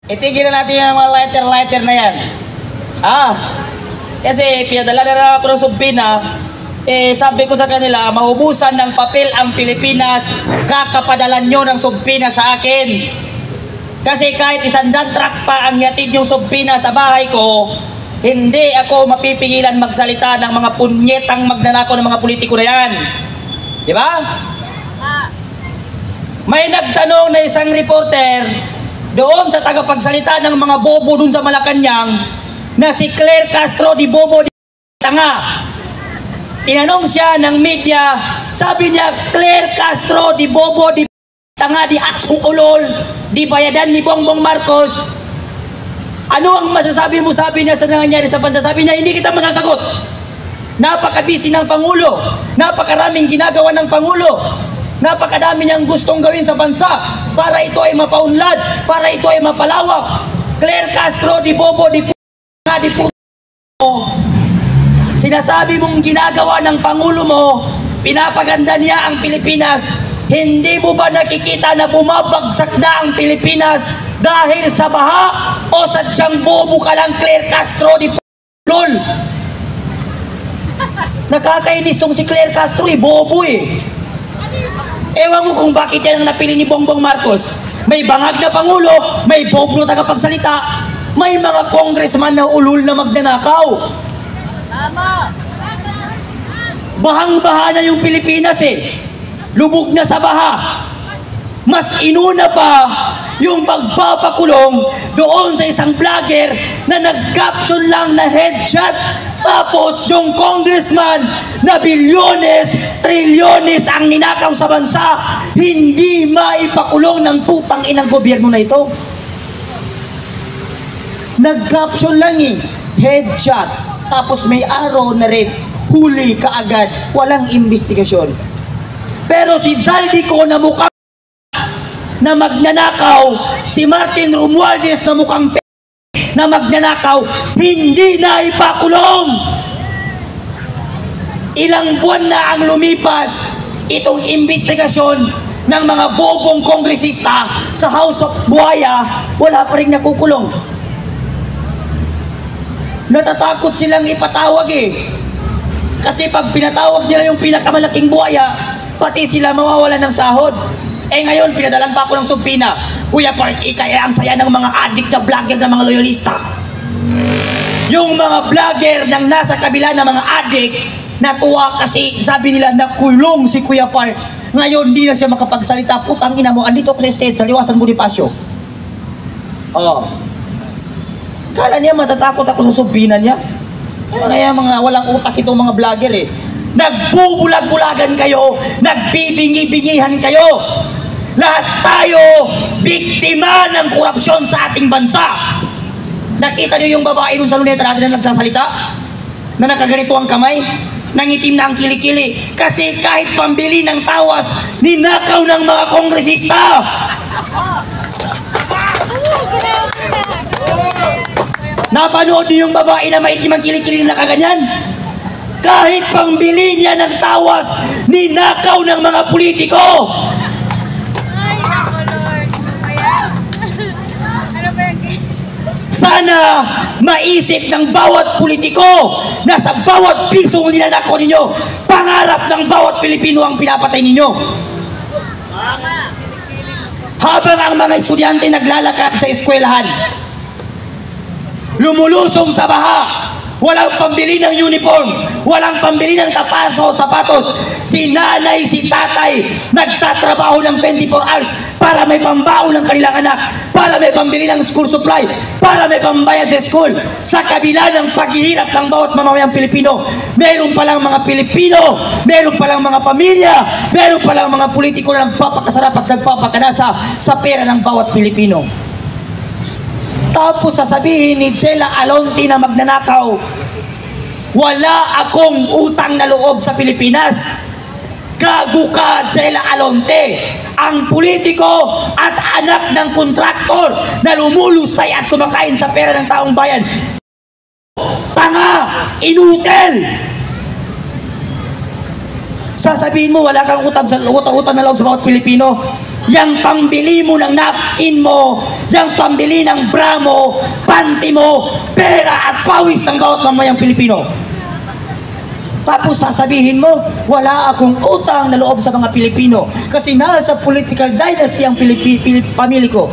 Itigil na natin yung mga lighter na yan. Kasi pinadala na ako ng Subpina, sabi ko sa kanila, maubusan ng papel ang Pilipinas, kakapadalan nyo ng Subpina sa akin. Kasi kahit 100 truck pa ang yatid yung Subpina sa bahay ko, hindi ako mapipigilan magsalita ng mga punyetang magnanakaw ng mga politiko na yan. Di ba? May nagtanong na isang reporter doon sa tagapagsalita ng mga bobo doon sa Malacanang na si Claire Castro di bobo di tanga. Tinanong siya ng media, sabi niya, Claire Castro di bobo di tanga, di aksong ulol, di bayadan ni Bongbong Marcos. Ano ang masasabi mo? Sabi niya sa nangyayari sa bansa. Sabi niya, hindi kita masasagot. Napakabisi ng Pangulo, napakaraming ginagawa ng Pangulo, napakadami niyang gustong gawin sa bansa para ito ay mapaunlad, para ito ay mapalawak. Claire Castro di bobo di sinasabi mong ginagawa ng Pangulo mo, pinapaganda niya ang Pilipinas. Hindi mo ba nakikita na bumabagsak na ang Pilipinas dahil sa baha o sadyang bobo ka lang, Claire Castro di lol? Nakakainis tong si Claire Castro bobo Ewan ko kung bakit yan ang napili ni Bongbong Marcos. May bangag na Pangulo, may bobo na tagapagsalita, may mga congressman na ulul na magnanakaw. Tama. Bahang-baha na yung Pilipinas Lubog na sa baha. Mas inuna pa yung pagpapakulong doon sa isang vlogger na nag-caption lang na headshot. Tapos yung congressman na bilyones, trilyones ang ninakaw sa bansa, hindi maipakulong ng putang inang gobyerno na ito. Nag-caption lang headshot. Tapos may araw na red, huli kaagad, walang investigasyon. Pero si Zaldico na mukhang na magnanakaw, si Martin Romualdez na mukhang na magnanakaw, hindi na ipakulong. Ilang buwan na ang lumipas itong investigasyon ng mga bobong kongresista sa House of Buaya, wala pa rin nakukulong. Natatakot silang ipatawag kasi pag pinatawag nila yung pinakamalaking buhaya, pati sila mawawalan ng sahod. Ngayon, pinadalan pa ako ng Subpina. Kuya Park, ang saya ng mga addict na vlogger ng mga loyalista. Yung mga vlogger ng nasa kabila ng mga addict, natuwa kasi sabi nila nakulong si Kuya Park. Ngayon, di na siya makapagsalita. Putang ina mo, andito ako sa stage, sa Liwasan Bonifacio. Kala niya matatakot ako sa Subpina niya. Kaya mga walang utak itong mga vlogger Nagbubulag-bulagan kayo, nagbibingi-bingihan kayo. Lahat tayo biktima ng korupsyon sa ating bansa. Nakita niyo yung babae nun sa luneta natin na nagsasalita? Na nakaganito ang kamay? Nangitim na ang kilikili. Kasi kahit pambili ng tawas, ninakaw ng mga kongresista. Napanood niyo yung babae na maitim ang kilikili na nakaganyan? Kahit pangbili niya ng tawas, ninakaw ng mga politiko. Sana maisip ng bawat politiko na sa bawat pisong ninanakaw ninyo, pangarap ng bawat Pilipino ang pinapatay ninyo. Habang ang mga estudyante naglalakad sa eskwelahan, lumulusong sa baha, walang pambili ng uniform, walang pambili ng sapatos. Si nanay, si tatay, nagtatrabaho ng 24 hours para may pambaon ng kanilang anak, para may pambili ng school supply, para may pambayad sa school. Sa kabila ng paghihirap ng bawat mamamayang Pilipino, meron palang mga Pilipino, meron palang mga pamilya, meron palang mga politiko na nagpapakasarap at nagpapakanasa sa pera ng bawat Pilipino. Tapos sasabihin ni Chela Alonte na magnanakaw, wala akong utang na loob sa Pilipinas. Gago ka, Chela Alonte. Ang politiko at anak ng kontraktor na lumulusay at kumakain sa pera ng taong bayan. Tanga, inutil. Sasabihin mo wala kang utang na loob sa bawat Pilipino. Yang pambili mo ng napkin mo, yang pambili ng bra mo, panty mo, pera at pawis ng bawat mamayang Pilipino. Tapos sasabihin mo, wala akong utang na loob sa mga Pilipino kasi nasa political dynasty ang pamilya ko.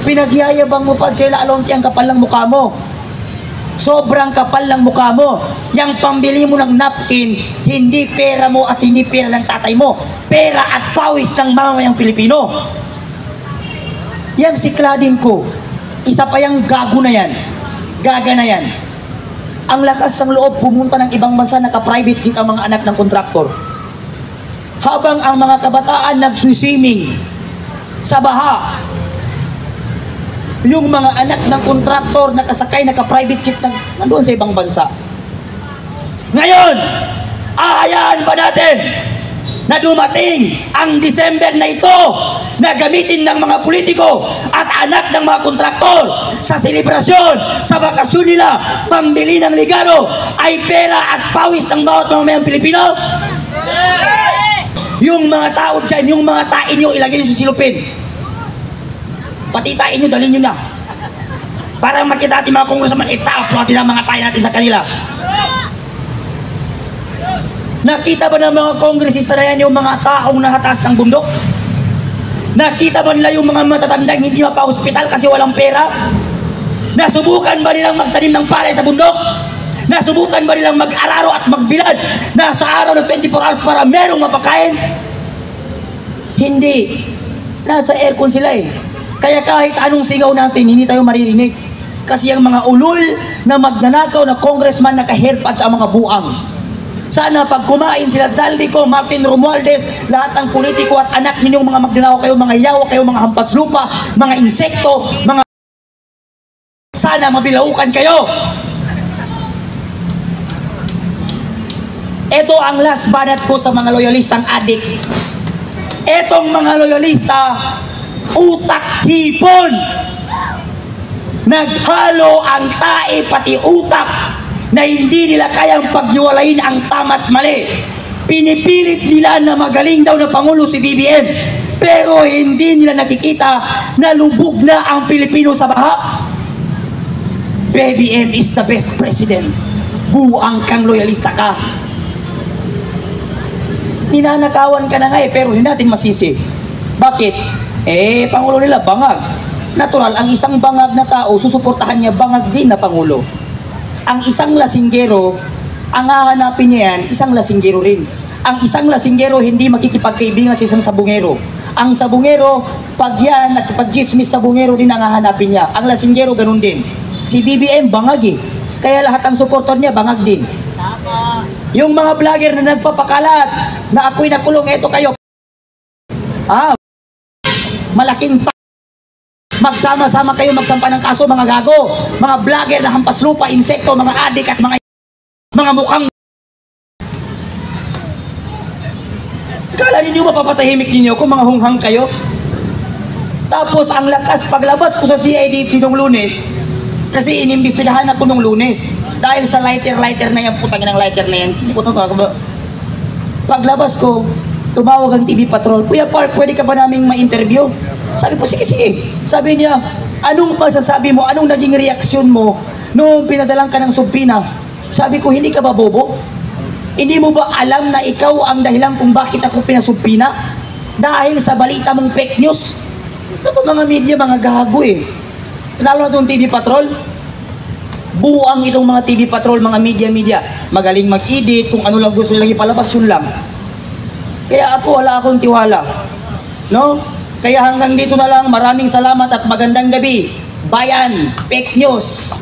Pinagyayabang mo pa sila, alonti ang kapal ng mukha mo. Sobrang kapal ng mukha mo. Yang pambili mo ng napkin, hindi pera mo at hindi pera ng tatay mo. Pera at pawis ng mamayang Pilipino. Yan si Claudine ko. Isa pa yung gago na yan. Gaga na yan. Ang lakas ng loob pumunta ng ibang bansa, naka-private jet ang mga anak ng kontraktor. Habang ang mga kabataan nag-swimming sa baha, yung mga anak ng kontraktor nakasakay, naka-private jet nandoon sa ibang bansa. Ngayon, ahayaan ba natin na dumating ang December na ito na gamitin ng mga politiko at anak ng mga kontraktor sa selebrasyon, sa bakasyon nila, pambili ng ligaro ay pera at pawis ng bawat mamamayang Pilipino? Yung mga tao dyan, yung mga tain nyo, ilagay nyo sa silupin. Pati tain nyo, dalhin nyo na. Para makita natin mga kongresman, itaap natin ang mga tain natin sa kanila. Nakita ba ng mga kongresista na yan yung mga taong nahatas ng bundok? Nakita ba nila yung mga matatandang hindi mapa-hospital kasi walang pera? Nasubukan ba nilang magtanim ng palay sa bundok? Nasubukan ba nilang mag-araro at magbilad na sa araw ng 24 hours para merong mapakain? Hindi. Nasa aircon sila eh. Kaya kahit anong sigaw natin, hindi tayo maririnig. Kasi yung mga ulol na magnanakaw na congressman naka-hairpad sa mga buang. Sana pag kumain sila Saldico, Martin Romualdez, lahat ng politiko at anak ninyong mga magnanakaw kayo, mga yawa kayo, mga hampas lupa, mga insekto, mga... Sana mabilaukan kayo. Ito ang last banat ko sa mga loyalistang adik. Etong mga loyalista, utak hipon. Naghalo ang tae pati utak na hindi nila kayang paghiwalayin ang tama't mali. Pinipilit nila na magaling daw na Pangulo si BBM, pero hindi nila nakikita na lubog na ang Pilipino sa baha. BBM is the best president. Buang kang loyalista ka. Ninanakawan ka na nga eh, pero hindi natin masisi. Bakit? Eh, Pangulo nila bangag. Natural, ang isang bangag na tao, susuportahan niya bangag din na Pangulo. Ang isang lasinggero, ang hahanapin niya yan, isang lasinggero rin. Ang isang lasinggero hindi makikipagkaibigan sa isang sabungero. Ang sabungero, pag yan, nakipag-gismis sabungero din ang hahanapin niya. Ang lasinggero, ganun din. Si BBM, bangag eh. Kaya lahat ang supporter niya, bangag din. Tama. Yung mga vlogger na nagpapakalat, na ako'y nakulong, eto kayo. Malaking magsama-sama kayo magsampa ng kaso, mga gago, mga vlogger na hampas lupa, insekto, mga adik at mga mukhang... Kala ninyo mapapatahimik ninyo kung mga hunghang kayo? Tapos ang lakas paglabas ko sa CID nung Lunes, kasi inimbestigahan ako nung Lunes dahil sa lighter na yan, putangin ng lighter na yan. Paglabas ko, tumawag ang TV Patrol, Kuya Park, pwede ka ba naming ma-interview? Sabi ko, sige. Sabi niya, anong masasabi mo, anong naging reaksyon mo nung pinadalang ka ng subpina? Sabi ko, hindi ka ba bobo? Hindi mo ba alam na ikaw ang dahilan kung bakit ako pinasubpina? Dahil sa balita mong fake news? Ito mga media, mga gago eh. Lalo na itong TV Patrol. Buang itong mga TV Patrol, mga media. Magaling mag-edit, kung ano lang gusto nilang ipalabas, yun lang. Kaya ako, wala akong tiwala. No? Kaya hanggang dito na lang, maraming salamat at magandang gabi. Bayan, fake news.